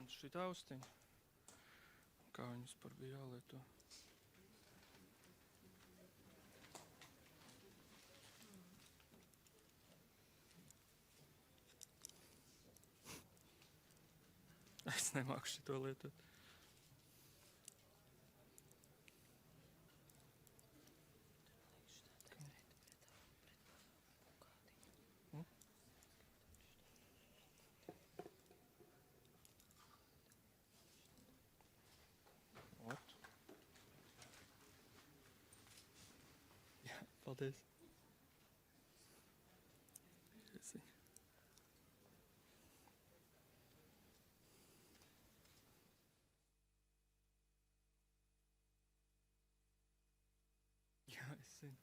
man šī taustiņa. Kā viņus par bija jālieto. Es nemāku šito lietot. Jā, paldies. Jā, es zinu.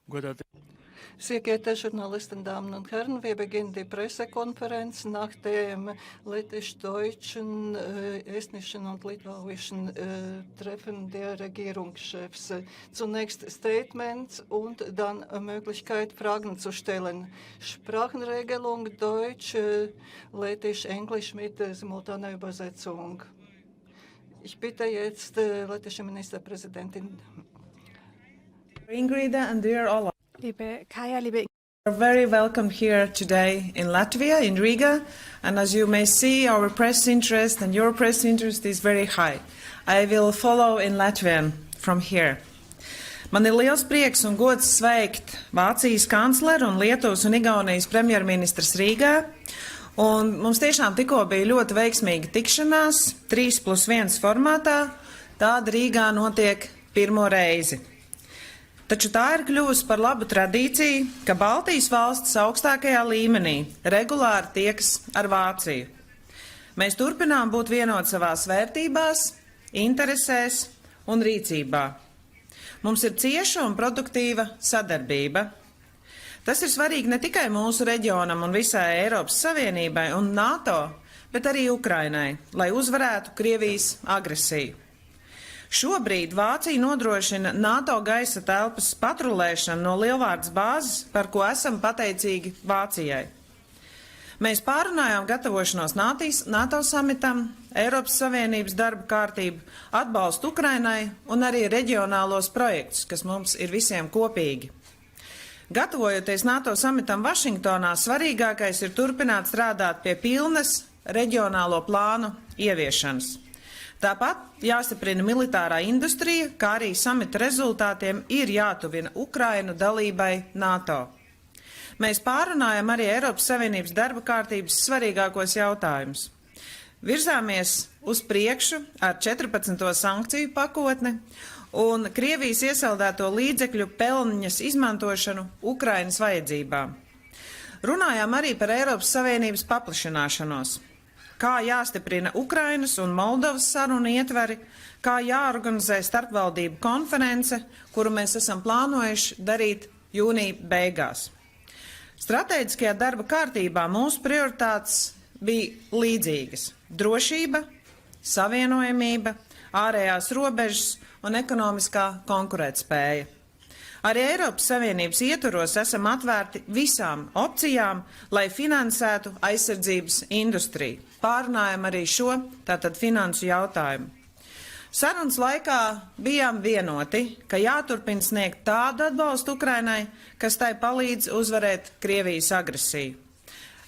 Godātie. Sehr geehrte Journalisten, Damen und Herren, wir beginnen die Pressekonferenz nach dem lettisch-deutschen, estnischen und litauischen Treffen der Regierungschefs. Zunächst Statements und dann Möglichkeit, Fragen zu stellen. Sprachenregelung Deutsch, Lettisch, Englisch mit simultaner Übersetzung. Ich bitte jetzt lettische Ministerpräsidentin. Ingrid and dear Olaf, Liebe Kaya, liebe you're very welcome here today in Latvia, in Riga, and as you may see, our press interest and your press interest is very high. I will follow in Latvian from here. Man ir liels prieks un gods sveikt Vācijas kancleru un Lietuvas un Igaunijas premjerministrs Rīgā. Un mums tiešām tikko bija ļoti veiksmīga tikšanās, 3+1 formātā. Tāda Rīgā notiek pirmo reizi. Taču tā ir kļuvusi par labu tradīciju, ka Baltijas valstis augstākajā līmenī regulāri tiekas ar Vāciju. Mēs turpinām būt vienoti savās vērtībās, interesēs un rīcībā. Mums ir cieša un produktīva sadarbība. Tas ir svarīgi ne tikai mūsu reģionam un visai Eiropas Savienībai un NATO, bet arī Ukrainai, lai uzvarētu Krievijas agresiju. Šobrīd Vācija nodrošina NATO gaisa telpas patrulēšanu no Lielvārdes bāzes, par ko esam pateicīgi Vācijai. Mēs pārunājām gatavošanos NATO samitam, Eiropas Savienības darba kārtību, atbalstu Ukrainai un arī reģionālos projektus, kas mums ir visiem kopīgi. Gatavojoties NATO samitam Vašingtonā, svarīgākais ir turpināt strādāt pie pilnas reģionālo plānu ieviešanas. Tāpat jāstiprina militārā industrija, kā arī samita rezultātiem ir jātuvina Ukrainu dalībai NATO. Mēs pārunājam arī Eiropas Savienības darba kārtības svarīgākos jautājumus. Virzāmies uz priekšu ar 14. sankciju pakotni un Krievijas iesaldēto līdzekļu pelniņas izmantošanu Ukrainas vajadzībām. Runājām arī par Eiropas Savienības paplašināšanos. Kā jāstiprina Ukrainas un Moldovas sarunu ietveri, kā jāorganizē starpvaldību konference, kuru mēs esam plānojuši darīt jūnija beigās. Stratēģiskajā darba kārtībā mūsu prioritātes bija līdzīgas – drošība, savienojamība, ārējās robežas un ekonomiskā konkurētspēja. Arī Eiropas Savienības ietvaros esam atvērti visām opcijām, lai finansētu aizsardzības industriju. Pārunājam arī šo, tātad finansu jautājumu. Sarunas laikā bijām vienoti, ka jāturpina sniegt tādu atbalstu Ukrainai, kas tai palīdz uzvarēt Krievijas agresiju.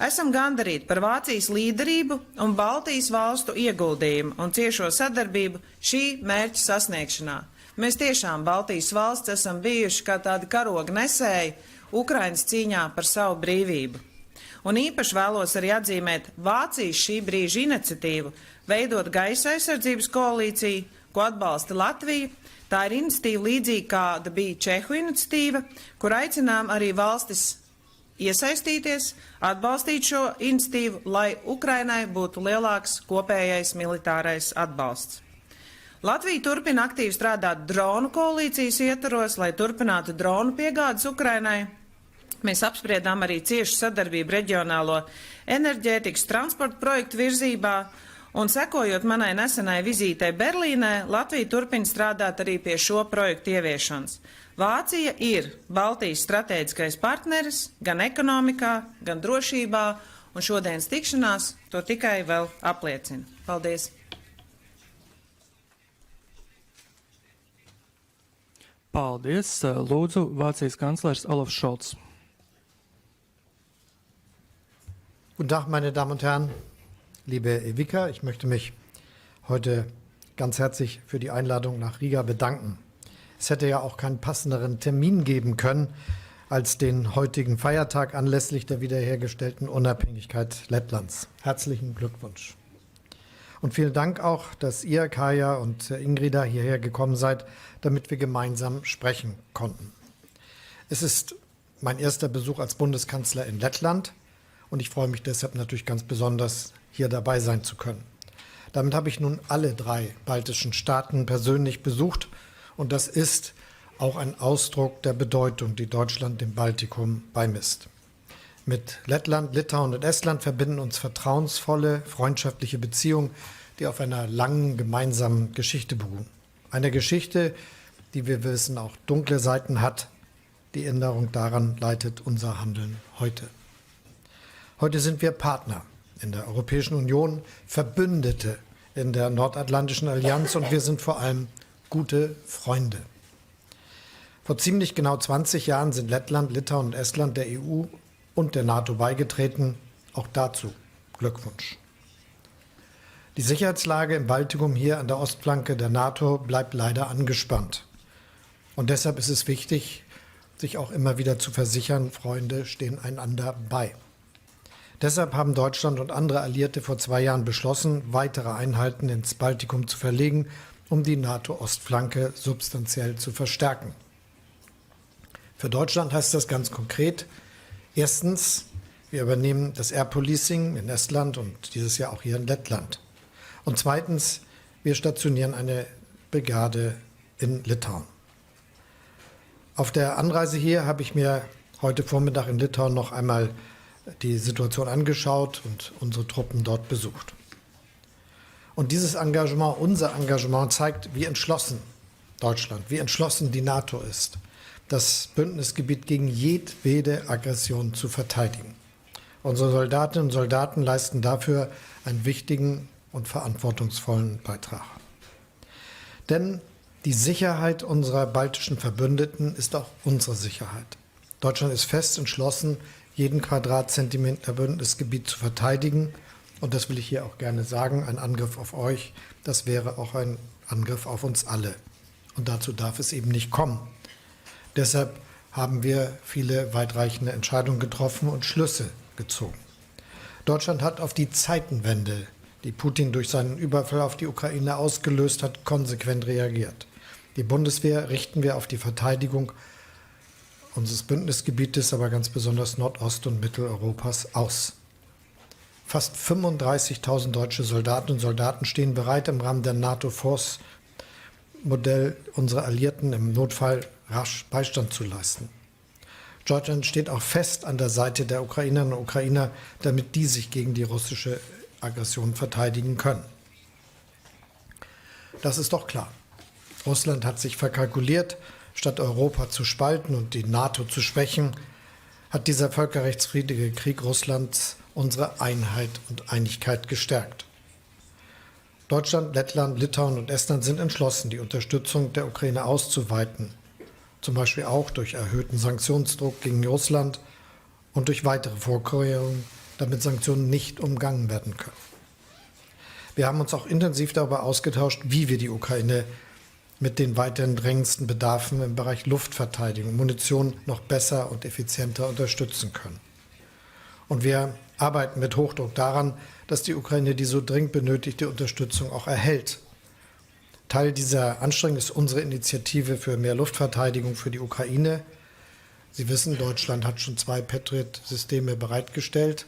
Esam gandarīti par Vācijas līderību un Baltijas valstu ieguldījumu un ciešo sadarbību šī mērķa sasniegšanā. Mēs tiešām Baltijas valsts esam bijuši kā tādi karoga nesēji Ukrainas cīņā par savu brīvību. Un īpaši vēlos arī atzīmēt Vācijas šī brīža iniciatīvu veidot gaisa aizsardzības koalīciju, ko atbalsta Latvija. Tā ir iniciatīva līdzīga, kāda bija Čehu iniciatīva, kur aicinām arī valstis iesaistīties, atbalstīt šo iniciatīvu, lai Ukrainai būtu lielāks kopējais militārais atbalsts. Latvija turpina aktīvi strādāt dronu koalīcijas ietvaros, lai turpinātu dronu piegādes Ukrainai. Mēs apspriedām arī ciešu sadarbību reģionālo enerģētikas transporta projektu virzībā, un sekojot manai nesenai vizītei Berlīnē, Latvija turpina strādāt arī pie šo projektu ieviešanas. Vācija ir Baltijas stratēģiskais partneris gan ekonomikā, gan drošībā, un šodienas tikšanās to tikai vēl apliecina. Paldies! Paldies. Lūdzu, Vācijas kanclers Olaf Scholz. Guten Tag, meine Damen und Herren, liebe Evika. Ich möchte mich heute ganz herzlich für die Einladung nach Riga bedanken. Es hätte ja auch keinen passenderen Termin geben können als den heutigen Feiertag anlässlich der wiederhergestellten Unabhängigkeit Lettlands. Herzlichen Glückwunsch. Und vielen Dank auch, dass ihr, Kaya und Ingrida, hierher gekommen seid, damit wir gemeinsam sprechen konnten. Es ist mein erster Besuch als Bundeskanzler in Lettland und ich freue mich deshalb natürlich ganz besonders, hier dabei sein zu können. Damit habe ich nun alle 3 baltischen Staaten persönlich besucht und das ist auch ein Ausdruck der Bedeutung, die Deutschland dem Baltikum beimisst. Mit Lettland, Litauen und Estland verbinden uns vertrauensvolle, freundschaftliche Beziehungen, die auf einer langen gemeinsamen Geschichte beruhen. Eine Geschichte, die wir wissen auch dunkle Seiten hat. Die Erinnerung daran leitet unser Handeln heute. Heute sind wir Partner in der Europäischen Union, Verbündete in der Nordatlantischen Allianz und wir sind vor allem gute Freunde. Vor ziemlich genau 20 Jahren sind Lettland, Litauen und Estland der EU und der NATO beigetreten. Auch dazu Glückwunsch. Die Sicherheitslage im Baltikum hier an der Ostflanke der NATO bleibt leider angespannt. Und deshalb ist es wichtig, sich auch immer wieder zu versichern, Freunde stehen einander bei. Deshalb haben Deutschland und andere Alliierte vor 2 Jahren beschlossen, weitere Einheiten ins Baltikum zu verlegen, um die NATO-Ostflanke substanziell zu verstärken. Für Deutschland heißt das ganz konkret: Erstens, wir übernehmen das Air Policing in Estland und dieses Jahr auch hier in Lettland. Und zweitens, wir stationieren eine Brigade in Litauen. Auf der Anreise hier habe ich mir heute Vormittag in Litauen noch einmal die Situation angeschaut und unsere Truppen dort besucht. Und dieses Engagement, unser Engagement, zeigt, wie entschlossen Deutschland, wie entschlossen die NATO ist, das Bündnisgebiet gegen jedwede Aggression zu verteidigen. Unsere Soldatinnen und Soldaten leisten dafür einen wichtigen und verantwortungsvollen Beitrag. Denn die Sicherheit unserer baltischen Verbündeten ist auch unsere Sicherheit. Deutschland ist fest entschlossen, jeden Quadratzentimeter Bündnisgebiet zu verteidigen. Und das will ich hier auch gerne sagen, ein Angriff auf euch, das wäre auch ein Angriff auf uns alle. Und dazu darf es eben nicht kommen. Deshalb haben wir viele weitreichende Entscheidungen getroffen und Schlüsse gezogen. Deutschland hat auf die Zeitenwende, die Putin durch seinen Überfall auf die Ukraine ausgelöst hat, konsequent reagiert. Die Bundeswehr richten wir auf die Verteidigung unseres Bündnisgebietes, aber ganz besonders Nordost- und Mitteleuropas aus. Fast 35.000 deutsche Soldatinnen und Soldaten stehen bereit, im Rahmen der NATO-Force-Modell unsere Alliierten im Notfall rasch Beistand zu leisten. Deutschland steht auch fest an der Seite der Ukrainerinnen und Ukrainer, damit die sich gegen die russische Aggression verteidigen können. Das ist doch klar. Russland hat sich verkalkuliert. Statt Europa zu spalten und die NATO zu schwächen, hat dieser völkerrechtswidrige Krieg Russlands unsere Einheit und Einigkeit gestärkt. Deutschland, Lettland, Litauen und Estland sind entschlossen, die Unterstützung der Ukraine auszuweiten, zum Beispiel auch durch erhöhten Sanktionsdruck gegen Russland und durch weitere Vorkehrungen, damit Sanktionen nicht umgangen werden können. Wir haben uns auch intensiv darüber ausgetauscht, wie wir die Ukraine mit den weiterhin drängendsten Bedarfen im Bereich Luftverteidigung und Munition noch besser und effizienter unterstützen können. Und wir arbeiten mit Hochdruck daran, dass die Ukraine die so dringend benötigte Unterstützung auch erhält. Teil dieser Anstrengung ist unsere Initiative für mehr Luftverteidigung für die Ukraine. Sie wissen, Deutschland hat schon 2 Patriot-Systeme bereitgestellt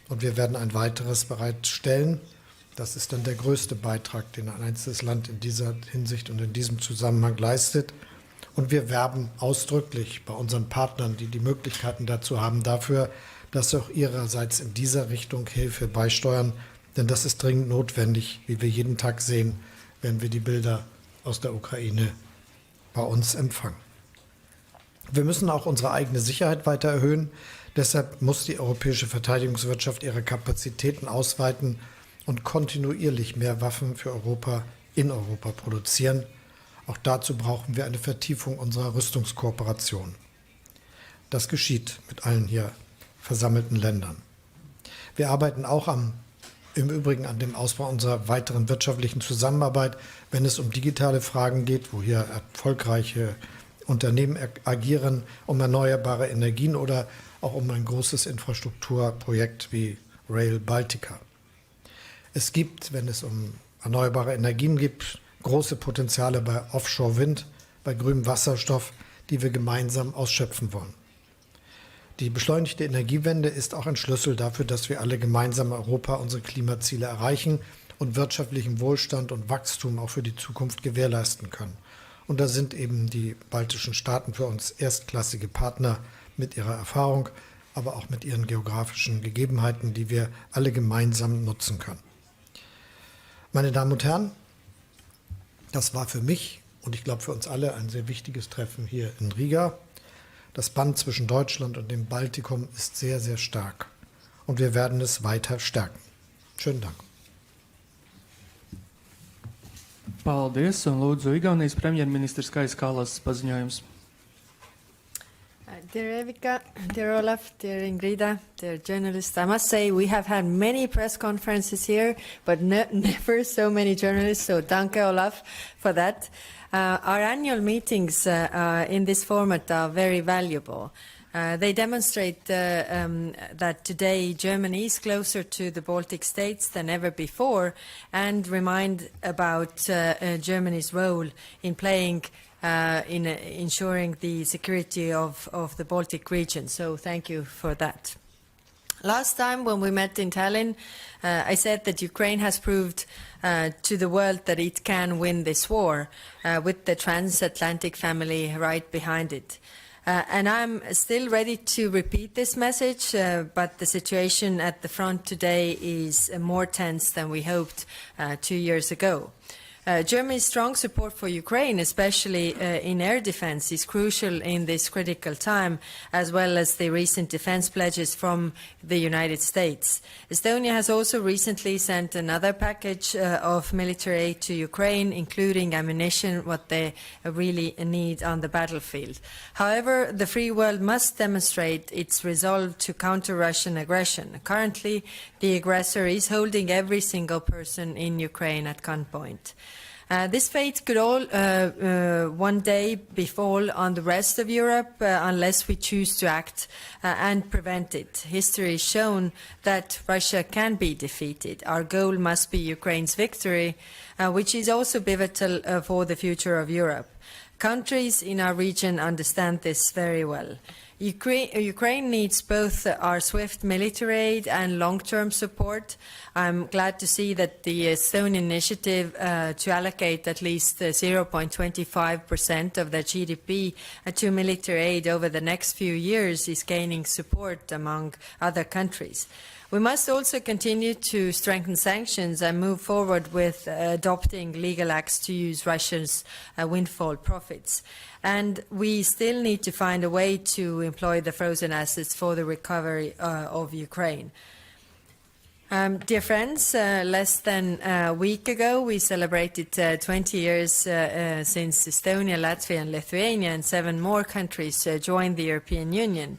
und wir werden ein weiteres bereitstellen. Das ist dann der größte Beitrag, den ein einzelnes Land in dieser Hinsicht und in diesem Zusammenhang leistet. Und wir werben ausdrücklich bei unseren Partnern, die die Möglichkeiten dazu haben, dafür, dass sie auch ihrerseits in dieser Richtung Hilfe beisteuern. Denn das ist dringend notwendig, wie wir jeden Tag sehen, wenn wir die Bilder aus der Ukraine bei uns empfangen. Wir müssen auch unsere eigene Sicherheit weiter erhöhen. Deshalb muss die europäische Verteidigungswirtschaft ihre Kapazitäten ausweiten und kontinuierlich mehr Waffen für Europa in Europa produzieren. Auch dazu brauchen wir eine Vertiefung unserer Rüstungskooperation. Das geschieht mit allen hier versammelten Ländern. Wir arbeiten auch im Übrigen an dem Ausbau unserer weiteren wirtschaftlichen Zusammenarbeit, wenn es um digitale Fragen geht, wo hier erfolgreiche Unternehmen agieren, um erneuerbare Energien oder auch um ein großes Infrastrukturprojekt wie Rail Baltica. Es gibt, wenn es um erneuerbare Energien geht, große Potenziale bei Offshore-Wind, bei grünem Wasserstoff, die wir gemeinsam ausschöpfen wollen. Die beschleunigte Energiewende ist auch ein Schlüssel dafür, dass wir alle gemeinsam in Europa unsere Klimaziele erreichen und wirtschaftlichen Wohlstand und Wachstum auch für die Zukunft gewährleisten können. Und da sind eben die baltischen Staaten für uns erstklassige Partner mit ihrer Erfahrung, aber auch mit ihren geografischen Gegebenheiten, die wir alle gemeinsam nutzen können. Meine Damen und Herren, das war für mich und ich glaube für uns alle ein sehr wichtiges Treffen hier in Riga. Das Band zwischen Deutschland und dem Baltikum ist sehr, sehr stark und wir werden es weiter stärken. Schönen Dank. Paldies, un lūdzu Igaunijas premjerministrs Kais Kallas paziņojums. Dear Evika, dear Olaf, dear Ingrida, dear journalists, I must say we have had many press conferences here, but never so many journalists, so danke Olaf for that. Our annual meetings in this format are very valuable. They demonstrate that today Germany is closer to the Baltic states than ever before and remind about Germany's role in playing in ensuring the security of the Baltic region. So thank you for that. Last time when we met in Tallinn, I said that Ukraine has proved to the world that it can win this war with the transatlantic family right behind it. And I'm still ready to repeat this message, but the situation at the front today is more tense than we hoped 2 years ago. Germany's strong support for Ukraine, especially in air defense, is crucial in this critical time, as well as the recent defense pledges from the United States. Estonia has also recently sent another package of military aid to Ukraine, including ammunition, what they really need on the battlefield. However, the free world must demonstrate its resolve to counter Russian aggression. Currently, the aggressor is holding every single person in Ukraine at gunpoint. This fate could all one day befall on the rest of Europe unless we choose to act and prevent it. History has shown that Russia can be defeated. Our goal must be Ukraine's victory, which is also pivotal for the future of Europe. Countries in our region understand this very well. Ukraine needs both our swift military aid and long-term support. I'm glad to see that the Estonian initiative to allocate at least 0.25% of their GDP to military aid over the next few years is gaining support among other countries. We must also continue to strengthen sanctions and move forward with adopting legal acts to use Russia's windfall profits. And we still need to find a way to employ the frozen assets for the recovery of Ukraine. Dear friends, less than a week ago we celebrated 20 years since Estonia, Latvia and Lithuania and 7 more countries joined the European Union.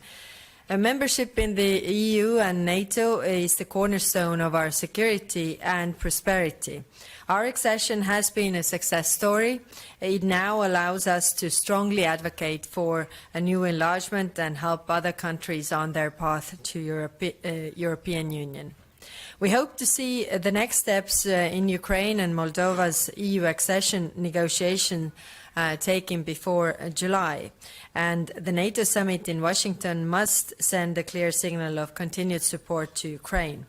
A membership in the EU and NATO is the cornerstone of our security and prosperity. Our accession has been a success story. It now allows us to strongly advocate for a new enlargement and help other countries on their path to European Union. We hope to see the next steps in Ukraine and Moldova's EU accession negotiation taken before July. And the NATO summit in Washington must send a clear signal of continued support to Ukraine.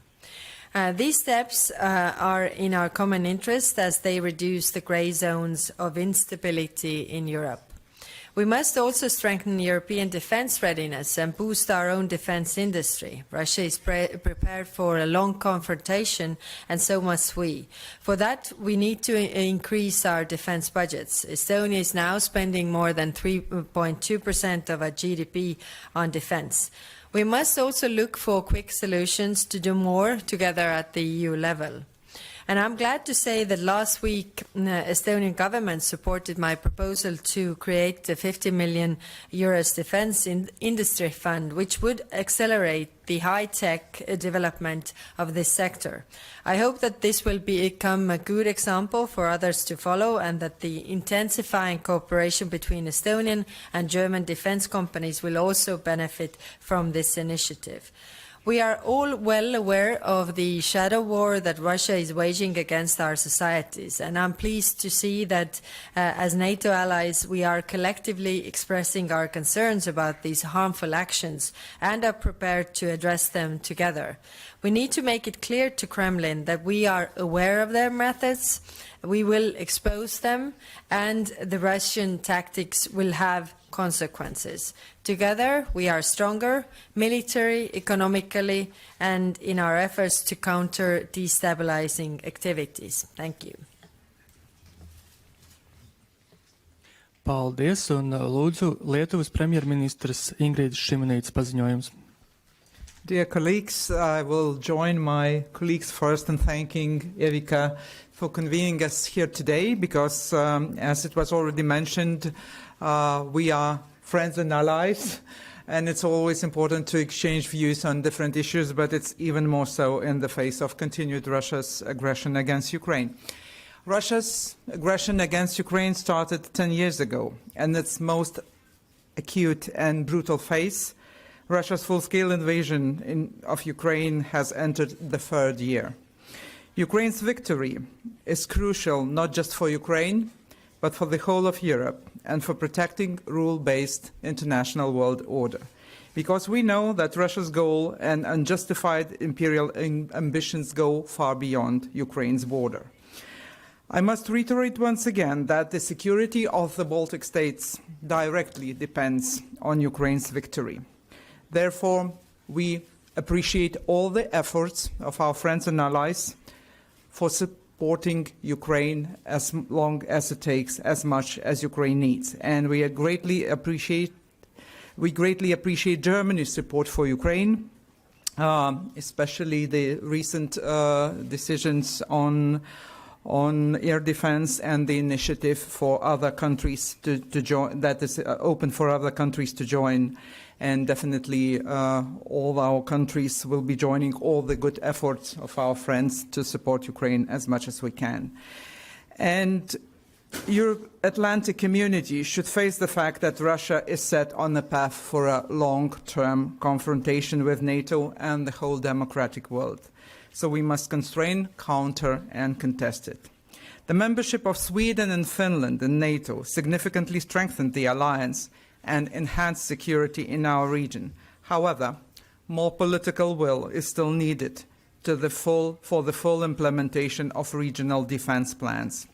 These steps are in our common interest as they reduce the grey zones of instability in Europe. We must also strengthen European defence readiness and boost our own defence industry. Russia is prepared for a long confrontation, and so must we. For that, we need to increase our defence budgets. Estonia is now spending more than 3.2% of our GDP on defence. We must also look for quick solutions to do more together at the EU level. And I'm glad to say that last week Estonian government supported my proposal to create a 50 million euros defence industry fund, which would accelerate the high-tech development of this sector. I hope that this will become a good example for others to follow and that the intensifying cooperation between Estonian and German defence companies will also benefit from this initiative. We are all well aware of the shadow war that Russia is waging against our societies, and I'm pleased to see that as NATO allies we are collectively expressing our concerns about these harmful actions and are prepared to address them together. We need to make it clear to Kremlin that we are aware of their methods, we will expose them, and the Russian tactics will have consequences. Together, we are stronger, military, economically, and in our efforts to counter destabilizing activities. Thank you. Paldies, un lūdzu Lietuvas premjerministrs Ingrīdas Šimenītes paziņojums. Dear colleagues, I will join my colleagues first in thanking Evika for convening us here today because, as it was already mentioned, we are friends and allies, and it's always important to exchange views on different issues, but it's even more so in the face of continued Russia's aggression against Ukraine. Russia's aggression against Ukraine started 10 years ago, and its most acute and brutal phase, Russia's full-scale invasion of Ukraine, has entered the third year. Ukraine's victory is crucial not just for Ukraine, but for the whole of Europe and for protecting rule-based international world order. Because we know that Russia's goal and unjustified imperial ambitions go far beyond Ukraine's border. I must reiterate once again that the security of the Baltic states directly depends on Ukraine's victory. Therefore, we appreciate all the efforts of our friends and allies for supporting Ukraine as long as it takes, as much as Ukraine needs. And we greatly appreciate Germany's support for Ukraine, especially the recent decisions on air defense and the initiative for other countries to join, that is open for other countries to join. And definitely all our countries will be joining all the good efforts of our friends to support Ukraine as much as we can. And your Atlantic community should face the fact that Russia is set on a path for a long-term confrontation with NATO and the whole democratic world. So we must constrain, counter, and contest it. The membership of Sweden and Finland in NATO significantly strengthened the alliance and enhance security in our region. However, more political will is still needed for the full implementation of regional defense plans.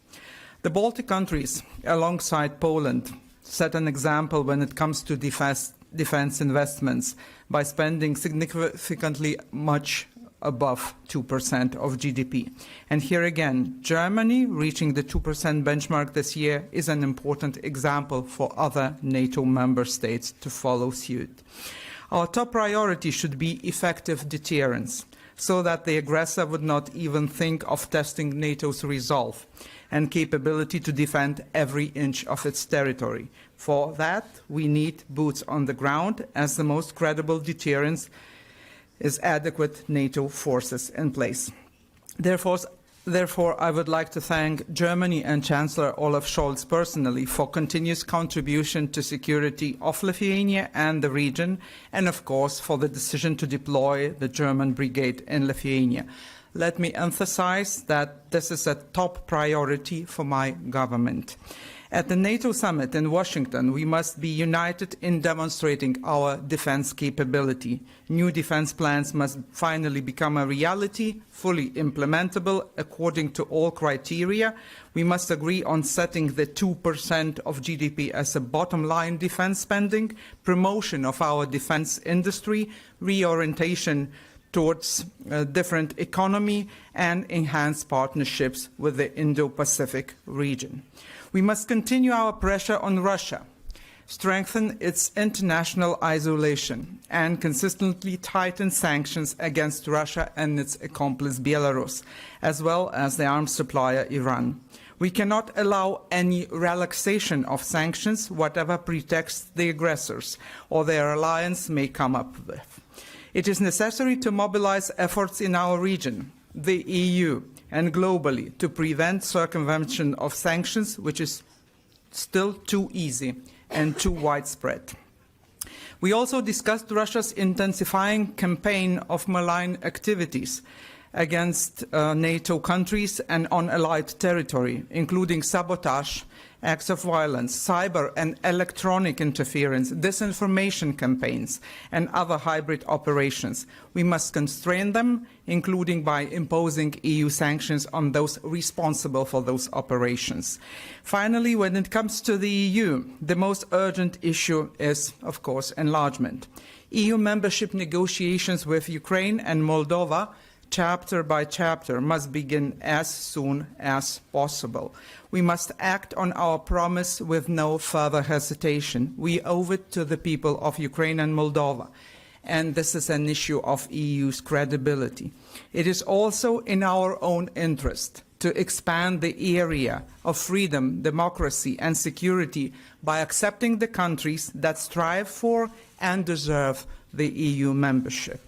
The Baltic countries, alongside Poland, set an example when it comes to defense investments by spending significantly much above 2% of GDP. And here again, Germany reaching the 2% benchmark this year is an important example for other NATO member states to follow suit. Our top priority should be effective deterrence, so that the aggressor would not even think of testing NATO's resolve and capability to defend every inch of its territory. For that, we need boots on the ground, as the most credible deterrence is adequate NATO forces in place. Therefore, I would like to thank Germany and Chancellor Olaf Scholz personally for continuous contribution to security of Lithuania and the region, and of course for the decision to deploy the German brigade in Lithuania. Let me emphasize that this is a top priority for my government. At the NATO summit in Washington, we must be united in demonstrating our defense capability. New defense plans must finally become a reality, fully implementable according to all criteria. We must agree on setting the 2% of GDP as a bottom line defense spending, promotion of our defense industry, reorientation towards a different economy, and enhanced partnerships with the Indo-Pacific region. We must continue our pressure on Russia, strengthen its international isolation, and consistently tighten sanctions against Russia and its accomplice Belarus, as well as the arms supplier Iran. We cannot allow any relaxation of sanctions, whatever pretext the aggressors or their alliance may come up with. It is necessary to mobilize efforts in our region, the EU, and globally to prevent circumvention of sanctions, which is still too easy and too widespread. We also discussed Russia's intensifying campaign of malign activities against NATO countries and on allied territory, including sabotage, acts of violence, cyber and electronic interference, disinformation campaigns, and other hybrid operations. We must constrain them, including by imposing EU sanctions on those responsible for those operations. Finally, when it comes to the EU, the most urgent issue is, of course, enlargement. EU membership negotiations with Ukraine and Moldova, chapter by chapter, must begin as soon as possible. We must act on our promise with no further hesitation. We owe it to the people of Ukraine and Moldova, and this is an issue of EU's credibility. It is also in our own interest to expand the area of freedom, democracy and security by accepting the countries that strive for and deserve the EU membership.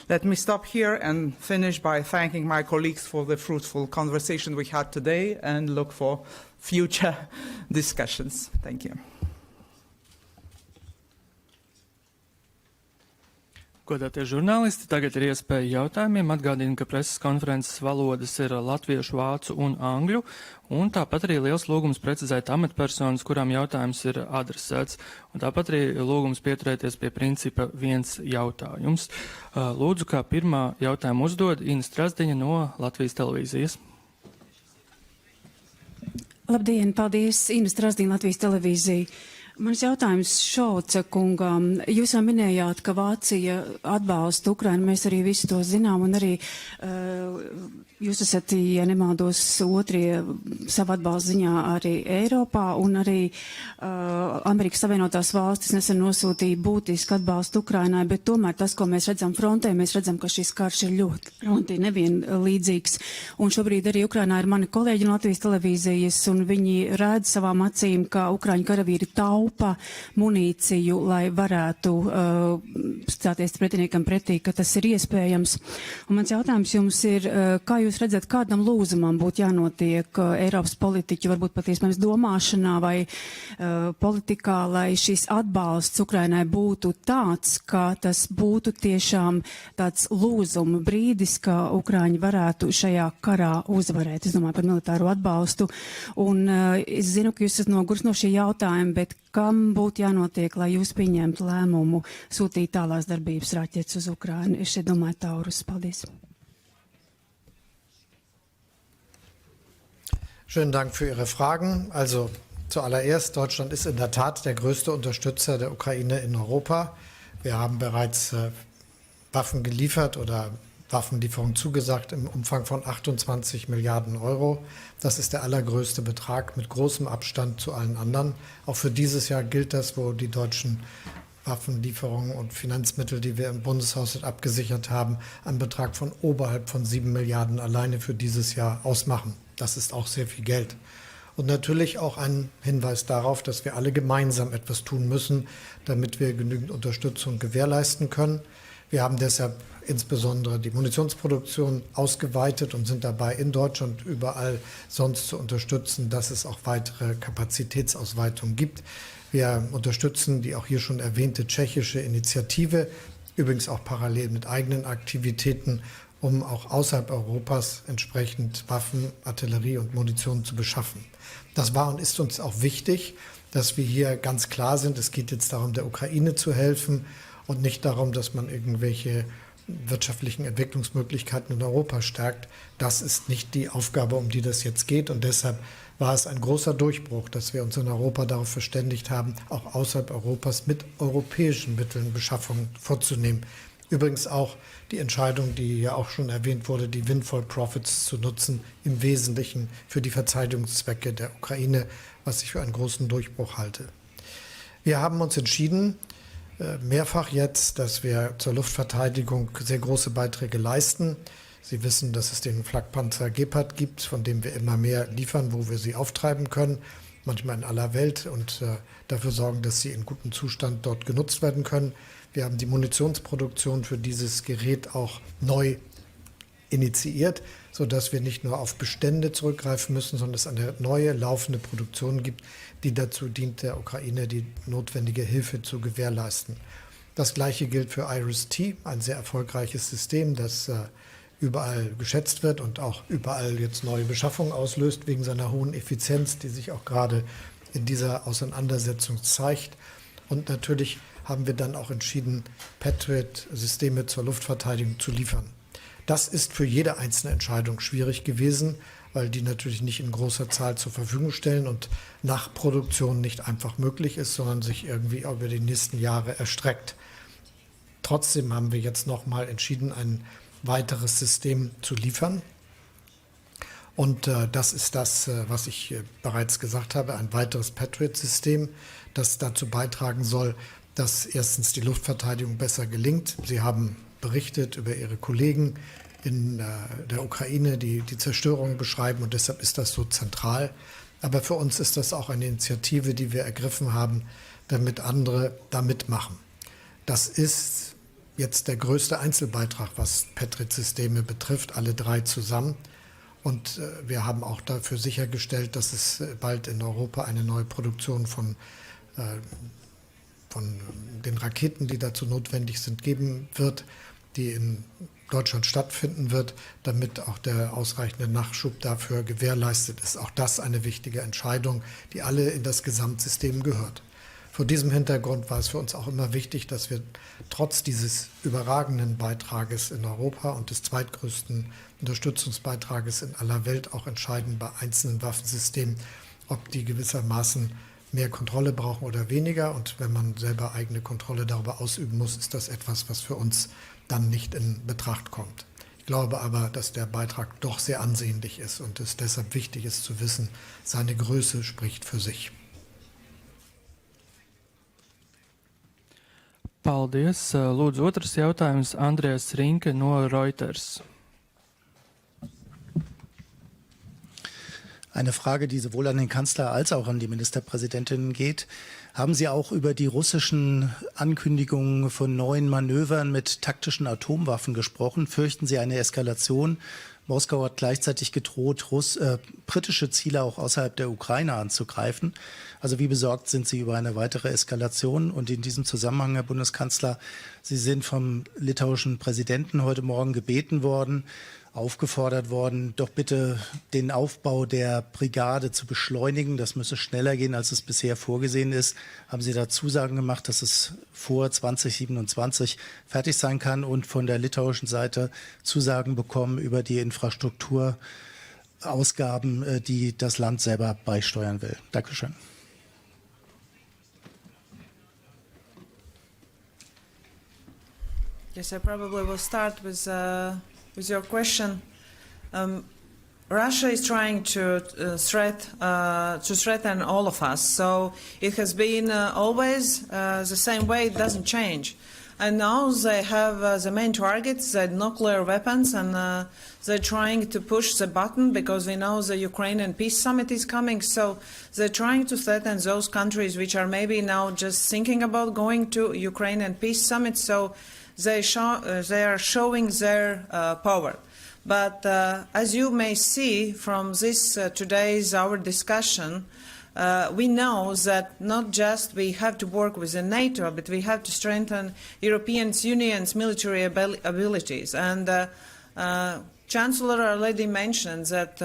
Let me stop here and finish by thanking my colleagues for the fruitful conversation we had today and look for future discussions. Thank you. Godātie žurnālisti, tagad ir iespēja jautājumiem. Atgādinu, ka preses konferences valodas ir latviešu, vācu un angļu, un tāpat arī liels lūgums precizēt amatpersonas, kurām jautājums ir adresēts, un tāpat arī lūgums pieturēties pie principa viens jautājums. Lūdzu, kā pirmā jautājumu uzdod Ina Strazdiņa no Latvijas televīzijas. Labdien, paldies, Ina Strazdiņa, Latvijas televīzija. Mans jautājums Šolca kungam. Jūs jau minējāt, ka Vācija atbalsta Ukrainu, mēs arī visi to zinām, un arī jūs esat, ja nemaldos, otrie savu atbalstu ziņā arī Eiropā, un arī Amerikas Savienotās valstis nesen nosūtīja būtisku atbalstu Ukrainai, bet tomēr tas, ko mēs redzam frontē, mēs redzam, ka šis karš ir ļoti nevienlīdzīgs, un šobrīd arī Ukrainā ir mani kolēģi no Latvijas televīzijas, un viņi redz savām acīm, ka Ukraiņu karavīri taupa munīciju, lai varētu stāties pretiniekam pretī, ka tas ir iespējams. Un mans jautājums jums ir, kā jūs redzat, kādam lūzumam būtu jānotiek Eiropas politiķu, varbūt pat iespējams domāšanā vai politikā, lai šis atbalsts Ukrainai būtu tāds, ka tas būtu tiešām tāds lūzuma brīdis, ka Ukraiņi varētu šajā karā uzvarēt. Es domāju par militāro atbalstu. Un es zinu, ka jūs esat nogurs no šī jautājuma, bet kam būtu jānotiek, lai jūs pieņemtu lēmumu sūtīt tālās darbības raķetes uz Ukrainu? Es šeit domāju Taurus. Paldies. Schönen Dank für Ihre Fragen. Also zuallererst, Deutschland ist in der Tat der größte Unterstützer der Ukraine in Europa. Wir haben bereits Waffen geliefert oder Waffenlieferungen zugesagt im Umfang von 28 Milliarden Euro. Das ist der allergrößte Betrag mit großem Abstand zu allen anderen. Auch für dieses Jahr gilt das, wo die deutschen Waffenlieferungen und Finanzmittel, die wir im Bundeshaushalt abgesichert haben, einen Betrag von oberhalb von 7 Milliarden alleine für dieses Jahr ausmachen. Das ist auch sehr viel Geld. Und natürlich auch ein Hinweis darauf, dass wir alle gemeinsam etwas tun müssen, damit wir genügend Unterstützung gewährleisten können. Wir haben deshalb insbesondere die Munitionsproduktion ausgeweitet und sind dabei, in Deutschland überall sonst zu unterstützen, dass es auch weitere Kapazitätsausweitungen gibt. Wir unterstützen die auch hier schon erwähnte tschechische Initiative, übrigens auch parallel mit eigenen Aktivitäten, um auch außerhalb Europas entsprechend Waffen, Artillerie und Munition zu beschaffen. Das war und ist uns auch wichtig, dass wir hier ganz klar sind, es geht jetzt darum, der Ukraine zu helfen und nicht darum, dass man irgendwelche wirtschaftlichen Entwicklungsmöglichkeiten in Europa stärkt. Das ist nicht die Aufgabe, um die das jetzt geht. Und deshalb war es ein großer Durchbruch, dass wir uns in Europa darauf verständigt haben, auch außerhalb Europas mit europäischen Mitteln Beschaffungen vorzunehmen. Übrigens auch die Entscheidung, die ja auch schon erwähnt wurde, die Windfall Profits zu nutzen, im Wesentlichen für die Verteidigungszwecke der Ukraine, was ich für einen großen Durchbruch halte. Wir haben uns entschieden, mehrfach jetzt, dass wir zur Luftverteidigung sehr große Beiträge leisten. Sie wissen, dass es den Flakpanzer Gepard gibt, von dem wir immer mehr liefern, wo wir sie auftreiben können, manchmal in aller Welt, und dafür sorgen, dass sie in gutem Zustand dort genutzt werden können. Wir haben die Munitionsproduktion für dieses Gerät auch neu initiiert, sodass wir nicht nur auf Bestände zurückgreifen müssen, sondern es eine neue laufende Produktion gibt, die dazu dient, der Ukraine die notwendige Hilfe zu gewährleisten. Das Gleiche gilt für IRIS-T, ein sehr erfolgreiches System, das überall geschätzt wird und auch überall jetzt neue Beschaffungen auslöst, wegen seiner hohen Effizienz, die sich auch gerade in dieser Auseinandersetzung zeigt. Und natürlich haben wir dann auch entschieden, Patriot-Systeme zur Luftverteidigung zu liefern. Das ist für jede einzelne Entscheidung schwierig gewesen, weil die natürlich nicht in großer Zahl zur Verfügung stellen und Nachproduktion nicht einfach möglich ist, sondern sich irgendwie über die nächsten Jahre erstreckt. Trotzdem haben wir jetzt nochmal entschieden, ein weiteres System zu liefern. Und das ist das, was ich bereits gesagt habe, ein weiteres Patriot-System, das dazu beitragen soll, dass erstens die Luftverteidigung besser gelingt. Sie haben berichtet über Ihre Kollegen in der Ukraine, die die Zerstörung beschreiben, und deshalb ist das so zentral. Aber für uns ist das auch eine Initiative, die wir ergriffen haben, damit andere da mitmachen. Das ist jetzt der größte Einzelbeitrag, was Patriot-Systeme betrifft, alle drei zusammen. Und wir haben auch dafür sichergestellt, dass es bald in Europa eine neue Produktion von den Raketen, die dazu notwendig sind, geben wird, die in Deutschland stattfinden wird, damit auch der ausreichende Nachschub dafür gewährleistet ist. Auch das eine wichtige Entscheidung, die alle in das Gesamtsystem gehört. Vor diesem Hintergrund war es für uns auch immer wichtig, dass wir trotz dieses überragenden Beitrages in Europa und des zweitgrößten Unterstützungsbeitrages in aller Welt auch entscheiden bei einzelnen Waffensystemen, ob die gewissermaßen mehr Kontrolle brauchen oder weniger. Und wenn man selber eigene Kontrolle darüber ausüben muss, ist das etwas, was für uns dann nicht in Betracht kommt. Ich glaube aber, dass der Beitrag doch sehr ansehnlich ist und es deshalb wichtig ist zu wissen, seine Größe spricht für sich. Paldies. Lūdzu, otrs jautājums Andrēs Rinke no Reuters. Eine Frage, die sowohl an den Kanzler als auch an die Ministerpräsidentin geht. Haben Sie auch über die russischen Ankündigungen von neuen Manövern mit taktischen Atomwaffen gesprochen? Fürchten Sie eine Eskalation? Moskau hat gleichzeitig gedroht, britische Ziele auch außerhalb der Ukraine anzugreifen. Also wie besorgt sind Sie über eine weitere Eskalation? Und in diesem Zusammenhang, Herr Bundeskanzler, Sie sind vom litauischen Präsidenten heute Morgen gebeten worden, aufgefordert worden, doch bitte den Aufbau der Brigade zu beschleunigen. Das müsse schneller gehen, als es bisher vorgesehen ist. Haben Sie da Zusagen gemacht, dass es vor 2027 fertig sein kann, und von der litauischen Seite Zusagen bekommen über die Infrastrukturausgaben, die das Land selber beisteuern will? Dankeschön. Yes, I probably will start with your question. Russia is trying to threaten all of us. So it has been always the same way. It doesn't change. And now they have the main targets, the nuclear weapons, and they're trying to push the button because we know the Ukrainian peace summit is coming. So they're trying to threaten those countries which are maybe now just thinking about going to Ukrainian peace summit. So they are showing their power. But as you may see from this today's our discussion, we know that not just we have to work with the NATO, but we have to strengthen European Union's military abilities. And Chancellor already mentioned that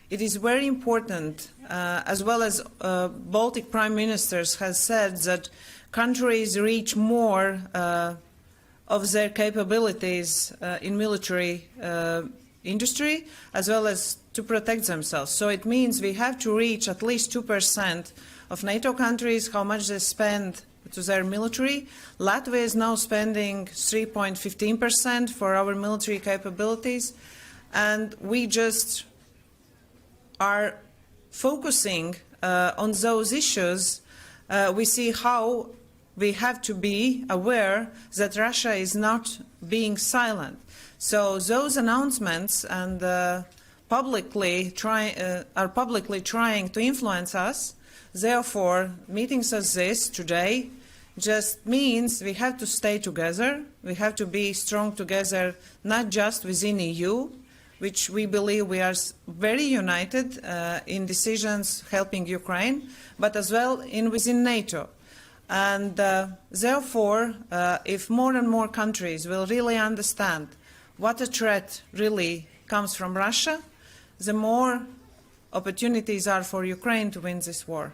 it is very important, as well as Baltic prime ministers has said, that countries reach more of their capabilities in military industry, as well as to protect themselves. So it means we have to reach at least 2% of NATO countries, how much they spend to their military. Latvia is now spending 3.15% for our military capabilities, and we just are focusing on those issues. We see how we have to be aware that Russia is not being silent. So those announcements and are publicly trying to influence us. Therefore, meetings as this today just means we have to stay together. We have to be strong together, not just within EU, which we believe we are very united in decisions helping Ukraine, but as well within NATO. And therefore, if more and more countries will really understand what a threat really comes from Russia, the more opportunities are for Ukraine to win this war.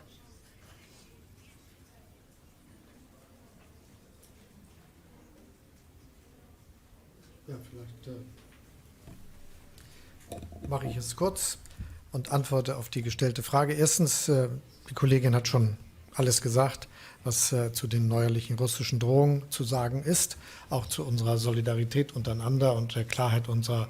Ja, vielleicht mache ich es kurz und antworte auf die gestellte Frage. Erstens, die Kollegin hat schon alles gesagt, was zu den neuerlichen russischen Drohungen zu sagen ist, auch zu unserer Solidarität untereinander und der Klarheit unserer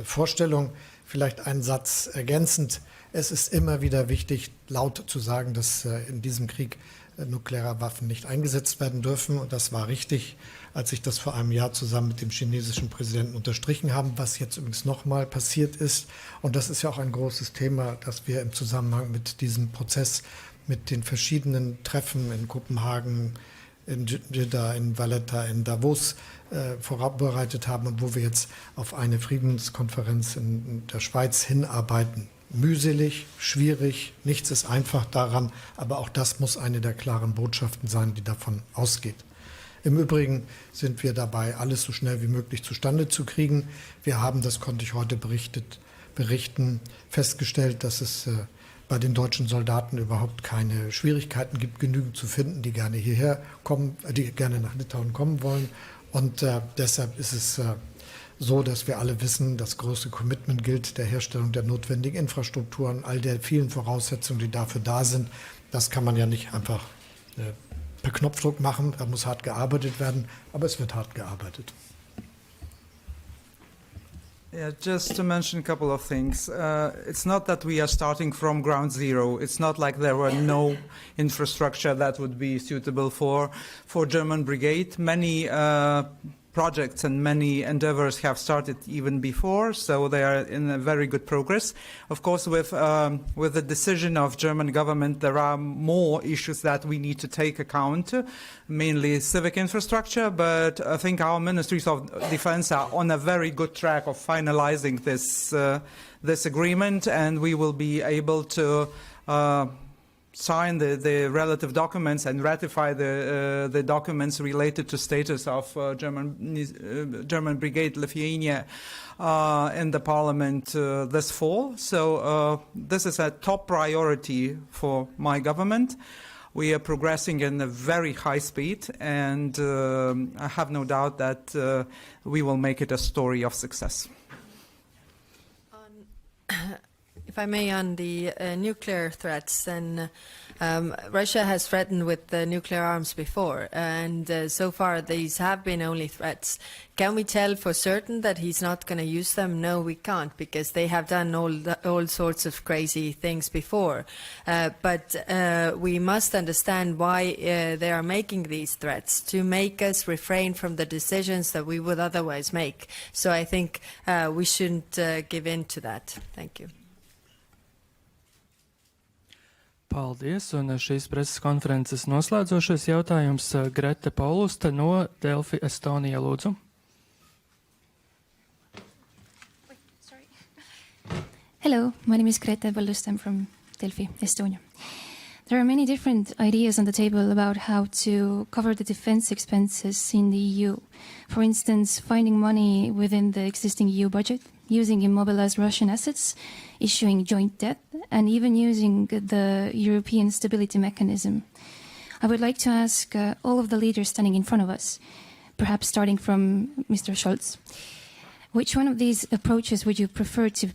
Vorstellung. Vielleicht ein Satz ergänzend. Es ist immer wieder wichtig, laut zu sagen, dass in diesem Krieg nukleare Waffen nicht eingesetzt werden dürfen. Und das war richtig, als ich das vor einem Jahr zusammen mit dem chinesischen Präsidenten unterstrichen haben, was jetzt übrigens nochmal passiert ist. Und das ist ja auch ein großes Thema, das wir im Zusammenhang mit diesem Prozess, mit den verschiedenen Treffen in Kopenhagen, in Jeddah, in Valletta, in Davos vorbereitet haben und wo wir jetzt auf eine Friedenskonferenz in der Schweiz hinarbeiten. Mühselig, schwierig, nichts ist einfach daran, aber auch das muss eine der klaren Botschaften sein, die davon ausgeht. Im Übrigen sind wir dabei, alles so schnell wie möglich zustande zu kriegen. Wir haben, das konnte ich heute berichten, festgestellt, dass es bei den deutschen Soldaten überhaupt keine Schwierigkeiten gibt, genügend zu finden, die gerne hierher kommen, die gerne nach Litauen kommen wollen. Und deshalb ist es so, dass wir alle wissen, das größte Commitment gilt der Herstellung der notwendigen Infrastrukturen, all der vielen Voraussetzungen, die dafür da sind. Das kann man ja nicht einfach per Knopfdruck machen, da muss hart gearbeitet werden, aber es wird hart gearbeitet. Yeah, just to mention a couple of things. It's not that we are starting from ground zero. It's not like there were no infrastructure that would be suitable for German brigade. Many projects and many endeavors have started even before, so they are in a very good progress. Of course, with the decision of German government, there are more issues that we need to take account, mainly civic infrastructure, but I think our ministries of defense are on a very good track of finalizing this agreement, and we will be able to sign the relative documents and ratify the documents related to status of German Brigade Lithuania in the parliament this fall. So this is a top priority for my government. We are progressing in a very high speed, and I have no doubt that we will make it a story of success. If I may, on the nuclear threats, then Russia has threatened with nuclear arms before, and so far these have been only threats. Can we tell for certain that he's not going to use them? No, we can't, because they have done all sorts of crazy things before. But we must understand why they are making these threats, to make us refrain from the decisions that we would otherwise make. So I think we shouldn't give in to that. Thank you. Paldies, un šīs preses konferences noslēdzošais jautājums Grete Pauluste no Delfi, Estonija, lūdzu. Hello, my name is Grete Pauluste. I'm from Delfi, Estonia. There are many different ideas on the table about how to cover the defense expenses in the EU. For instance, finding money within the existing EU budget, using immobilized Russian assets, issuing joint debt, and even using the European Stability Mechanism. I would like to ask all of the leaders standing in front of us, perhaps starting from Mr. Scholz, which one of these approaches would you prefer to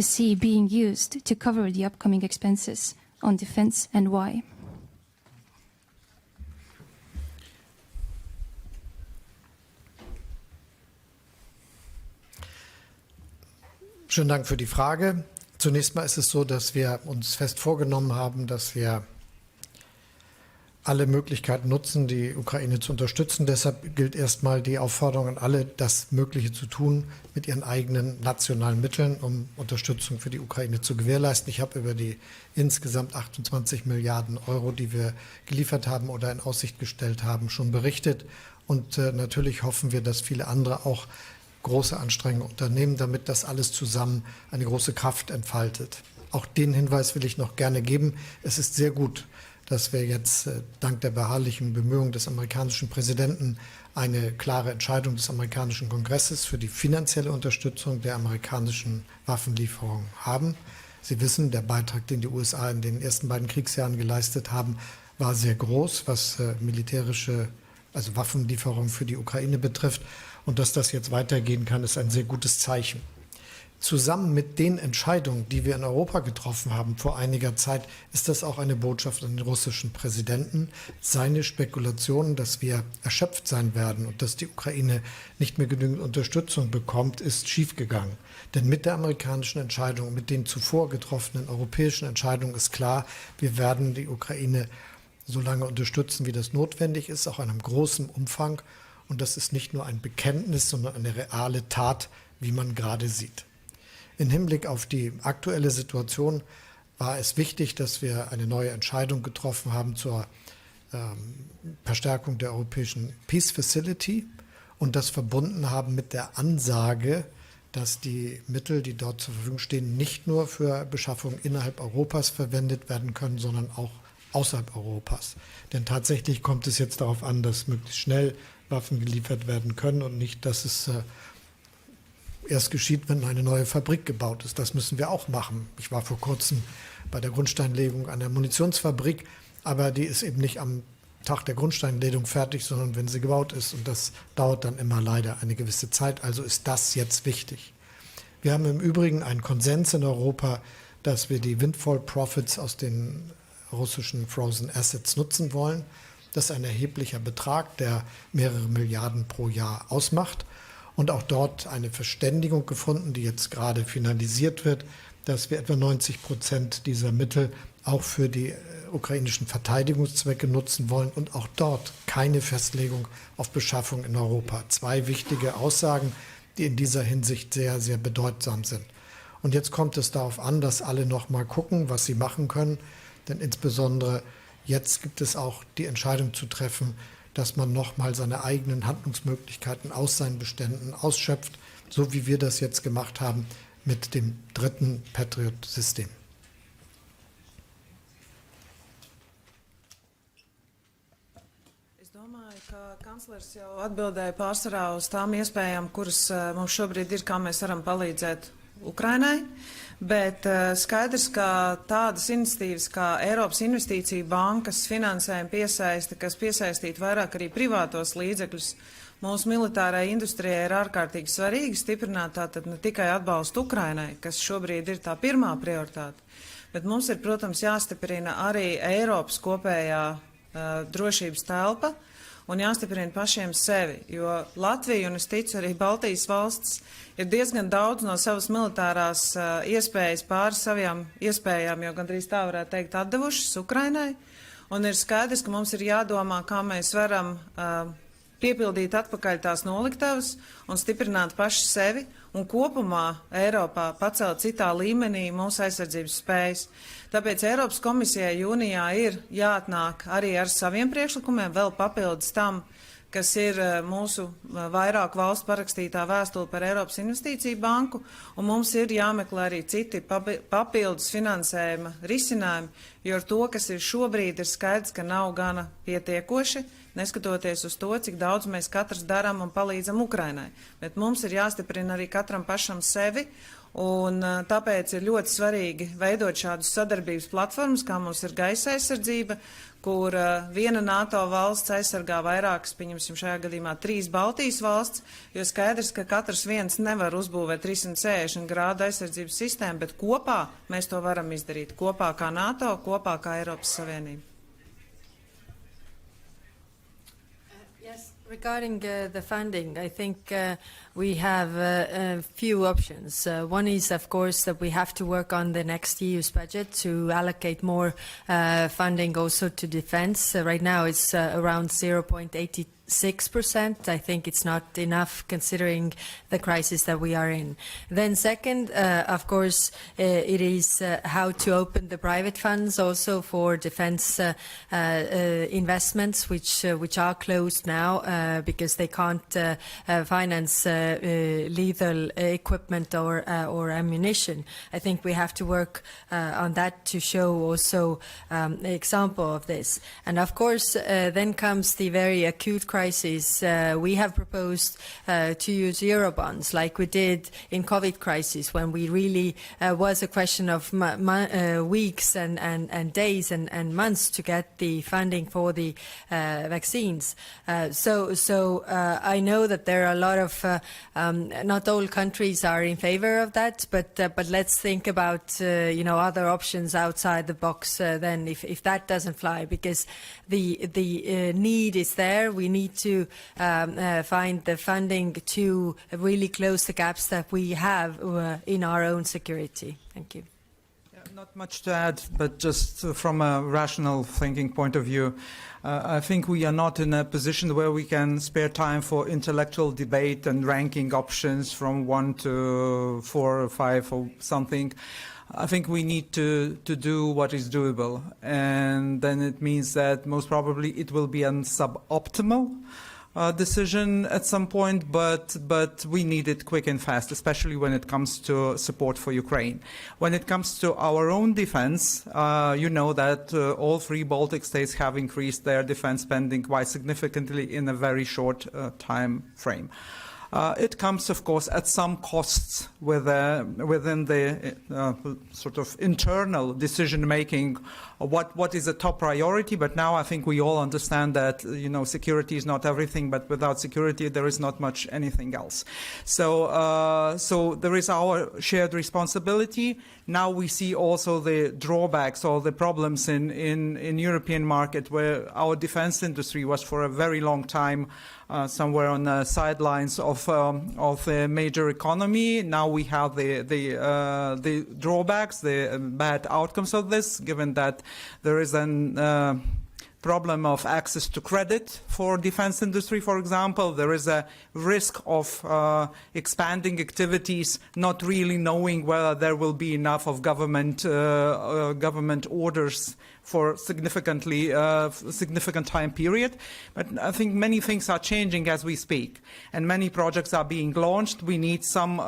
see being used to cover the upcoming expenses on defense, and why? Schönen Dank für die Frage. Zunächst mal ist es so, dass wir uns fest vorgenommen haben, dass wir alle Möglichkeiten nutzen, die Ukraine zu unterstützen. Deshalb gilt erstmal die Aufforderung an alle, das Mögliche zu tun mit ihren eigenen nationalen Mitteln, um Unterstützung für die Ukraine zu gewährleisten. Ich habe über die insgesamt 28 Milliarden Euro, die wir geliefert haben oder in Aussicht gestellt haben, schon berichtet. Und natürlich hoffen wir, dass viele andere auch große Anstrengungen unternehmen, damit das alles zusammen eine große Kraft entfaltet. auch den Hinweis will ich noch gerne geben. Es ist sehr gut, dass wir jetzt dank der beharrlichen Bemühungen des amerikanischen Präsidenten eine klare Entscheidung des amerikanischen Kongresses für die finanzielle Unterstützung der amerikanischen Waffenlieferungen haben. Sie wissen, der Beitrag, den die USA in den ersten beiden Kriegsjahren geleistet haben, war sehr groß, was militärische, also Waffenlieferungen für die Ukraine betrifft. Und dass das jetzt weitergehen kann, ist ein sehr gutes Zeichen. Zusammen mit den Entscheidungen, die wir in Europa getroffen haben vor einiger Zeit, ist das auch eine Botschaft an den russischen Präsidenten. Seine Spekulationen, dass wir erschöpft sein werden und dass die Ukraine nicht mehr genügend Unterstützung bekommt, ist schiefgegangen. Denn mit der amerikanischen Entscheidung, mit den zuvor getroffenen europäischen Entscheidungen ist klar, wir werden die Ukraine so lange unterstützen, wie das notwendig ist, auch in einem großen Umfang. Und das ist nicht nur ein Bekenntnis, sondern eine reale Tat, wie man gerade sieht. Im Hinblick auf die aktuelle Situation war es wichtig, dass wir eine neue Entscheidung getroffen haben zur Verstärkung der europäischen Peace Facility und das verbunden haben mit der Ansage, dass die Mittel, die dort zur Verfügung stehen, nicht nur für Beschaffung innerhalb Europas verwendet werden können, sondern auch außerhalb Europas. Denn tatsächlich kommt es jetzt darauf an, dass möglichst schnell Waffen geliefert werden können und nicht, dass es erst geschieht, wenn eine neue Fabrik gebaut ist. Das müssen wir auch machen. Ich war vor kurzem bei der Grundsteinlegung einer Munitionsfabrik, aber die ist eben nicht am Tag der Grundsteinlegung fertig, sondern wenn sie gebaut ist. Und das dauert dann immer leider eine gewisse Zeit. Also ist das jetzt wichtig. Wir haben im Übrigen einen Konsens in Europa, dass wir die Windfall Profits aus den russischen Frozen Assets nutzen wollen. Das ist ein erheblicher Betrag, der mehrere Milliarden pro Jahr ausmacht. Und auch dort eine Verständigung gefunden, die jetzt gerade finalisiert wird, dass wir etwa 90% dieser Mittel auch für die ukrainischen Verteidigungszwecke nutzen wollen und auch dort keine Festlegung auf Beschaffung in Europa. 2 wichtige Aussagen, die in dieser Hinsicht sehr, sehr bedeutsam sind. Und jetzt kommt es darauf an, dass alle noch mal gucken, was sie machen können, denn insbesondere jetzt gibt es auch die Entscheidung zu treffen, dass man nochmal seine eigenen Handlungsmöglichkeiten aus seinen Beständen ausschöpft, so wie wir das jetzt gemacht haben mit dem 3. Patriot-System. Es domāju, ka kanclers jau atbildēja pārsvarā uz tām iespējām, kuras mums šobrīd ir, kā mēs varam palīdzēt Ukrainai. Bet skaidrs, ka tādas iniciatīvas kā Eiropas Investīcija bankas finansējuma piesaiste, kas piesaistītu vairāk arī privātos līdzekļus mūsu militārai industrijai, ir ārkārtīgi svarīgi stiprināt tātad ne tikai atbalstu Ukrainai, kas šobrīd ir tā pirmā prioritāte, bet mums ir, protams, jāstiprina arī Eiropas kopējā drošības telpa un jāstiprina pašiem sevi, jo Latvija un es ticu arī Baltijas valsts ir diezgan daudz no savas militārās iespējas pāri savām iespējām, jo gandrīz tā varētu teikt atdevušas Ukrainai, un ir skaidrs, ka mums ir jādomā, kā mēs varam piepildīt atpakaļ tās noliktavas un stiprināt paši sevi un kopumā Eiropā pacelt citā līmenī mūsu aizsardzības spējas. Tāpēc Eiropas komisijai jūnijā ir jāatnāk arī ar saviem priekšlikumiem vēl papildus tam, kas ir mūsu vairāku valstu parakstītā vēstule par Eiropas Investīciju banku, un mums ir jāmeklē arī citi papildus finansējuma risinājumi, jo ar to, kas ir šobrīd, ir skaidrs, ka nav gana pietiekoši, neskatoties uz to, cik daudz mēs katrs darām un palīdzam Ukrainai. Bet mums ir jāstiprina arī katram pašam sevi, un tāpēc ir ļoti svarīgi veidot šādus sadarbības platformas, kā mums ir gaisa aizsardzība, kur viena NATO valsts aizsargā vairākas, pieņemsim šajā gadījumā 3 Baltijas valsts, jo skaidrs, ka katrs viens nevar uzbūvēt 360 grādu aizsardzības sistēmu, bet kopā mēs to varam izdarīt. Kopā kā NATO, kopā kā Eiropas Savienība. Regarding the funding, I think we have a few options. One is, of course, that we have to work on the next EU's budget to allocate more funding also to defense. Right now it's around 0.87% 6%. I think it's not enough considering the crisis that we are in. Then second, of course, it is how to open the private funds also for defense investments, which are closed now because they can't finance lethal equipment or ammunition. I think we have to work on that to show also an example of this. And of course, then comes the very acute crisis. We have proposed to use Eurobonds like we did in COVID crisis, when we really was a question of weeks and days and months to get the funding for the vaccines. So I know that there are a lot of, not all countries are in favor of that, but let's think about other options outside the box then if that doesn't fly, because the need is there. We need to find the funding to really close the gaps that we have in our own security. Thank you. Not much to add, but just from a rational thinking point of view, I think we are not in a position where we can spare time for intellectual debate and ranking options from 1 to 4 or 5 or something. I think we need to do what is doable, and then it means that most probably it will be a suboptimal decision at some point, but we need it quick and fast, especially when it comes to support for Ukraine. When it comes to our own defense, you know that all 3 Baltic states have increased their defense spending quite significantly in a very short time frame. It comes, of course, at some costs within the sort of internal decision-making. What is a top priority? But now I think we all understand that security is not everything, but without security there is not much anything else. So there is our shared responsibility. Now we see also the drawbacks or the problems in European market, where our defense industry was for a very long time somewhere on the sidelines of a major economy. Now we have the drawbacks, the bad outcomes of this, given that there is a problem of access to credit for defense industry, for example. There is a risk of expanding activities, not really knowing whether there will be enough of government orders for significant time period. But I think many things are changing as we speak, and many projects are being launched. We need some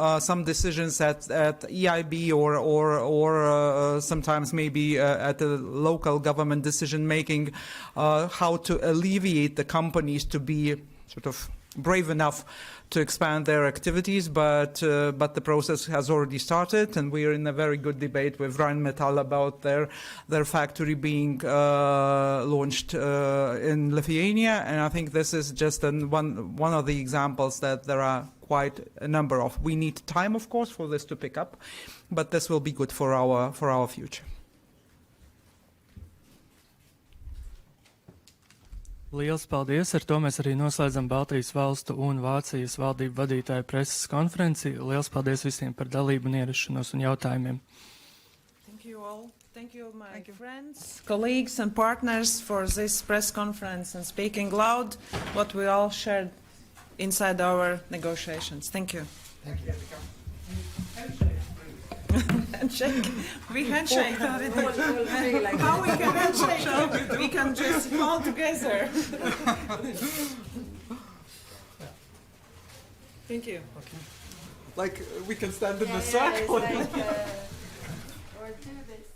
decisions at EIB or sometimes maybe at the local government decision making, how to alleviate the companies to be sort of brave enough to expand their activities, but the process has already started, and we are in a very good debate with Rheinmetall about their factory being launched in Lithuania, and I think this is just one of the examples that there are quite a number of. We need time, of course, for this to pick up, but this will be good for our future. Liels paldies! Ar to mēs arī noslēdzam Baltijas valstu un Vācijas valdību vadītāju preses konferenci. Liels paldies visiem par dalību un ierašanos un jautājumiem. Thank you all. Thank you, my friends, colleagues and partners for this press conference and speaking loud what we all shared inside our negotiations. Thank you. Thank you. Handshake. We handshake already. How we can handshake? We can just fall together. Thank you. Okay. Like we can stand in the circle. Or do this.